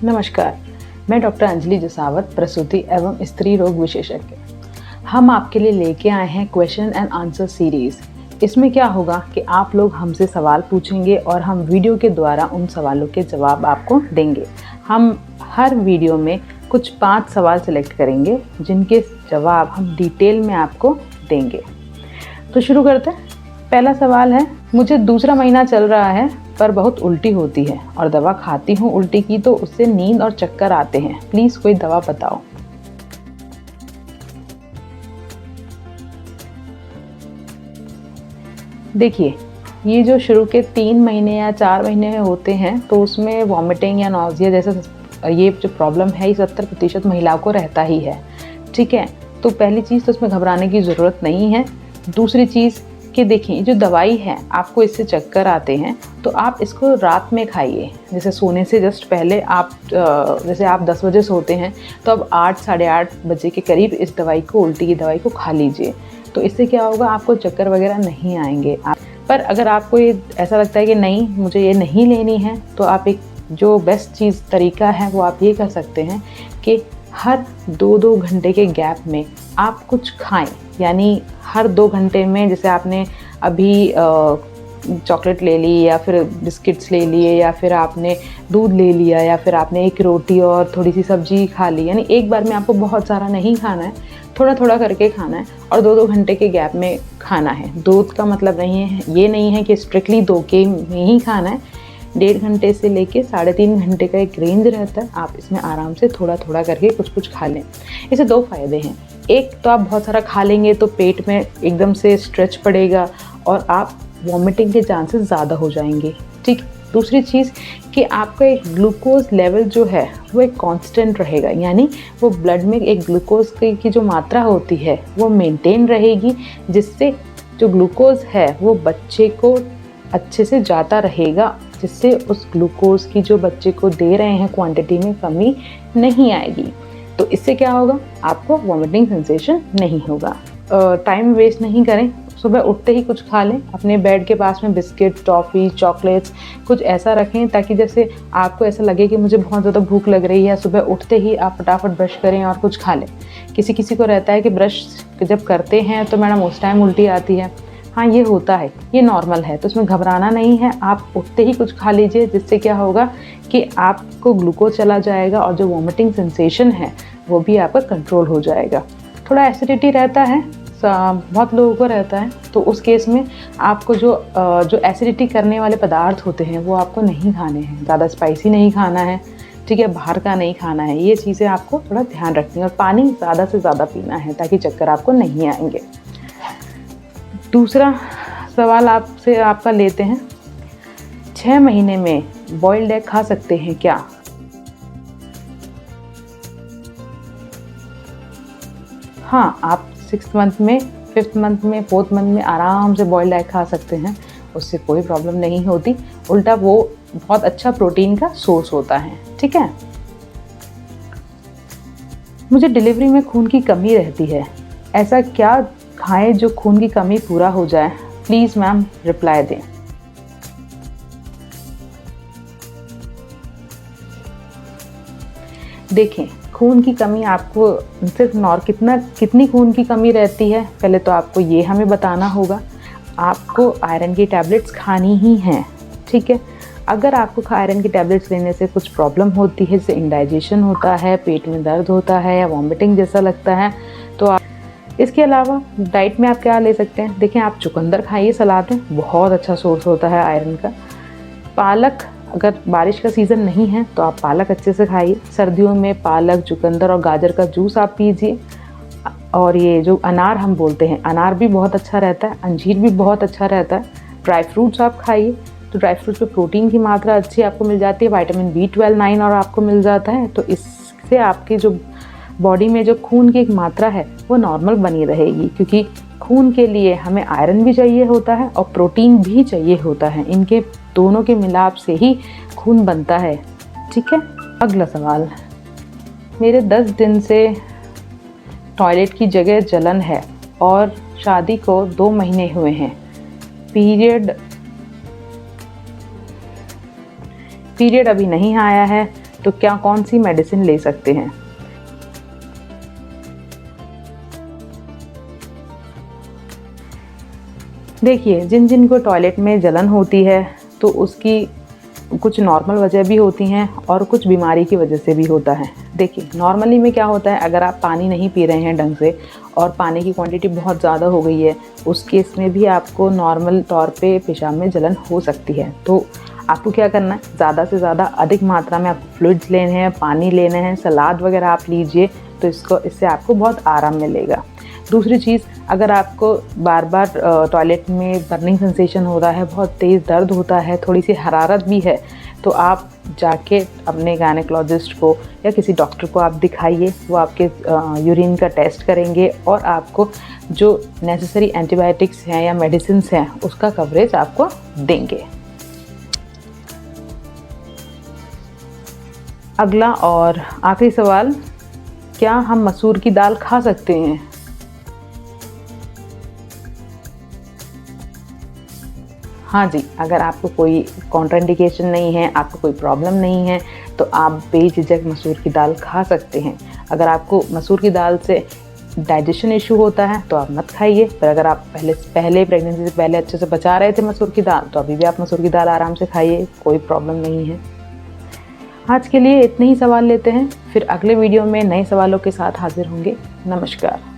नमस्कार, मैं डॉक्टर अंजलि जसावत, प्रसूति एवं स्त्री रोग विशेषज्ञ। हम आपके लिए लेके आए हैं क्वेश्चन एंड आंसर सीरीज़। इसमें क्या होगा कि आप लोग हमसे सवाल पूछेंगे और हम वीडियो के द्वारा उन सवालों के जवाब आपको देंगे। हम हर वीडियो में कुछ 5 सवाल सेलेक्ट करेंगे जिनके जवाब हम डिटेल में आपको देंगे। तो शुरू करते हैं। पहला सवाल है, मुझे दूसरा महीना चल रहा है पर बहुत उल्टी होती है और दवा खाती हूँ उल्टी की तो उससे नींद और चक्कर आते हैं, प्लीज़ कोई दवा बताओ। देखिए, ये जो शुरू के 3 महीने या 4 महीने होते हैं तो उसमें वॉमिटिंग या नॉजिया जैसा ये जो प्रॉब्लम है, ये 70% महिलाओं को रहता ही है। ठीक है, तो पहली चीज़ तो उसमें घबराने की ज़रूरत नहीं है। दूसरी चीज़ कि देखिए, जो दवाई है आपको इससे चक्कर आते हैं तो आप इसको रात में खाइए। जैसे सोने से जस्ट पहले आप जैसे आप 10 बजे सोते हैं तो अब 8 साढ़े 8 बजे के करीब इस दवाई को, उल्टी की दवाई को खा लीजिए। तो इससे क्या होगा, आपको चक्कर वगैरह नहीं आएंगे। पर अगर आपको ये ऐसा लगता है कि नहीं मुझे ये नहीं लेनी है, तो आप एक जो बेस्ट तरीका है वो आप ये कर सकते हैं कि हर 2-2 घंटे के गैप में आप कुछ खाएं। यानी हर 2 घंटे में, जैसे आपने अभी चॉकलेट ले ली या फिर बिस्किट्स ले लिए या फिर आपने दूध ले लिया या फिर आपने एक रोटी और थोड़ी सी सब्जी खा ली। यानी एक बार में आपको बहुत सारा नहीं खाना है, थोड़ा थोड़ा करके खाना है और 2-2 घंटे के गैप में खाना है। दूध का मतलब ये नहीं है कि स्ट्रिक्टली 2 के में ही खाना है। 1.5 घंटे से लेके 3.5 घंटे का एक रेंज रहता है। आप इसमें आराम से थोड़ा थोड़ा करके कुछ खा लें। इससे 2 फ़ायदे हैं। एक तो आप बहुत सारा खा लेंगे तो पेट में एकदम से स्ट्रेच पड़ेगा और आप वॉमिटिंग के चांसेस ज़्यादा हो जाएंगे। ठीक। दूसरी चीज़ कि आपका एक ग्लूकोज लेवल जो है वो एक कांस्टेंट रहेगा, यानी वो ब्लड में एक ग्लूकोज की जो मात्रा होती है वो मेंटेन रहेगी, जिससे जो ग्लूकोज है वो बच्चे को अच्छे से जाता रहेगा, जिससे उस ग्लूकोज की जो बच्चे को दे रहे हैं क्वांटिटी में कमी नहीं आएगी। तो इससे क्या होगा, आपको वॉमिटिंग सेंसेशन नहीं होगा। टाइम वेस्ट नहीं करें, सुबह उठते ही कुछ खा लें। अपने बेड के पास में बिस्किट, टॉफ़ी, चॉकलेट्स कुछ ऐसा रखें ताकि जैसे आपको ऐसा लगे कि मुझे बहुत ज़्यादा भूख लग रही है, सुबह उठते ही आप फटाफट ब्रश करें और कुछ खा लें। किसी को रहता है कि ब्रश जब करते हैं तो मैडम उस टाइम उल्टी आती है। हाँ, ये होता है, ये नॉर्मल है, तो इसमें घबराना नहीं है। आप उठते ही कुछ खा लीजिए, जिससे क्या होगा कि आपको ग्लूकोज चला जाएगा और जो वॉमिटिंग सेंसेशन है वो भी आपका कंट्रोल हो जाएगा। थोड़ा एसिडिटी रहता है, बहुत लोगों को रहता है, तो उस केस में आपको जो एसिडिटी करने वाले पदार्थ होते हैं वो आपको नहीं खाने हैं। ज़्यादा स्पाइसी नहीं खाना है, ठीक है, बाहर का नहीं खाना है। ये चीज़ें आपको थोड़ा ध्यान रखनी है और पानी ज़्यादा से ज़्यादा पीना है ताकि चक्कर आपको नहीं आएंगे। दूसरा सवाल आपका लेते हैं, 6 महीने में बॉइल्ड एग खा सकते हैं क्या? हाँ, आप 6th मंथ में, 5th मंथ में, 4th मंथ में आराम से बॉइल्ड एग खा सकते हैं, उससे कोई प्रॉब्लम नहीं होती। उल्टा वो बहुत अच्छा प्रोटीन का सोर्स होता है। ठीक है। मुझे डिलीवरी में खून की कमी रहती है, ऐसा क्या खाएं जो खून की कमी पूरा हो जाए? प्लीज़ मैम रिप्लाई दें। देखें, खून की कमी आपको सिर्फ कितनी खून की कमी रहती है, पहले तो आपको ये हमें बताना होगा। आपको आयरन की टैबलेट्स खानी ही हैं। ठीक है। अगर आपको आयरन की टैबलेट्स लेने से कुछ प्रॉब्लम होती है, जैसे इंडाइजेशन होता है, पेट में दर्द होता है या वॉमिटिंग जैसा लगता है, तो आप इसके अलावा डाइट में आप क्या ले सकते हैं? देखें, आप चुकंदर खाइए सलाद में, बहुत अच्छा सोर्स होता है आयरन का। पालक, अगर बारिश का सीज़न नहीं है तो आप पालक अच्छे से खाइए। सर्दियों में पालक, चुकंदर और गाजर का जूस आप पीजिए। और ये जो अनार हम बोलते हैं, अनार भी बहुत अच्छा रहता है, अंजीर भी बहुत अच्छा रहता है। ड्राई फ्रूट्स आप खाइए, तो ड्राई फ्रूट्स में प्रोटीन की मात्रा अच्छी आपको मिल जाती है, विटामिन B12, 9 और आपको मिल जाता है। तो इससे आपकी जो बॉडी में जो खून की एक मात्रा है वो नॉर्मल बनी रहेगी, क्योंकि खून के लिए हमें आयरन भी चाहिए होता है और प्रोटीन भी चाहिए होता है। इनके दोनों के मिलाप से ही खून बनता है। ठीक है। अगला सवाल, मेरे 10 दिन से टॉयलेट की जगह जलन है और शादी को 2 महीने हुए हैं। पीरियड अभी नहीं आया है, तो क्या कौन सी मेडिसिन ले सकते हैं। देखिए, जिन जिन को टॉयलेट में जलन होती है तो उसकी कुछ नॉर्मल वजह भी होती हैं और कुछ बीमारी की वजह से भी होता है। देखिए, नॉर्मली में क्या होता है, अगर आप पानी नहीं पी रहे हैं ढंग से और पानी की क्वांटिटी बहुत ज़्यादा हो गई है, उस केस में भी आपको नॉर्मल तौर पे पेशाब में जलन हो सकती है। तो आपको क्या करना है, ज़्यादा से ज़्यादा अधिक मात्रा में आपको फ्लूइड्स लेने हैं, पानी लेने हैं, सलाद वगैरह आप लीजिए, तो इससे आपको बहुत आराम मिलेगा। दूसरी चीज़, अगर आपको बार बार टॉयलेट में बर्निंग सेंसेशन हो रहा है, बहुत तेज़ दर्द होता है, थोड़ी सी हरारत भी है, तो आप जाके अपने गायनेकोलॉजिस्ट को या किसी डॉक्टर को आप दिखाइए। वो आपके यूरिन का टेस्ट करेंगे और आपको जो नेसेसरी एंटीबायोटिक्स हैं या मेडिसिन्स हैं उसका कवरेज आपको देंगे। अगला और आखिरी सवाल, क्या हम मसूर की दाल खा सकते हैं? हाँ जी, अगर आपको कोई कॉन्ट्राइंडिकेशन नहीं है, आपको कोई प्रॉब्लम नहीं है, तो आप बेझिझक मसूर की दाल खा सकते हैं। अगर आपको मसूर की दाल से डाइजेशन इशू होता है तो आप मत खाइए, पर अगर आप पहले प्रेगनेंसी से पहले अच्छे से बचा रहे थे मसूर की दाल, तो अभी भी आप मसूर की दाल आराम से खाइए, कोई प्रॉब्लम नहीं है। आज के लिए इतने ही सवाल लेते हैं, फिर अगले वीडियो में नए सवालों के साथ हाजिर होंगे। नमस्कार।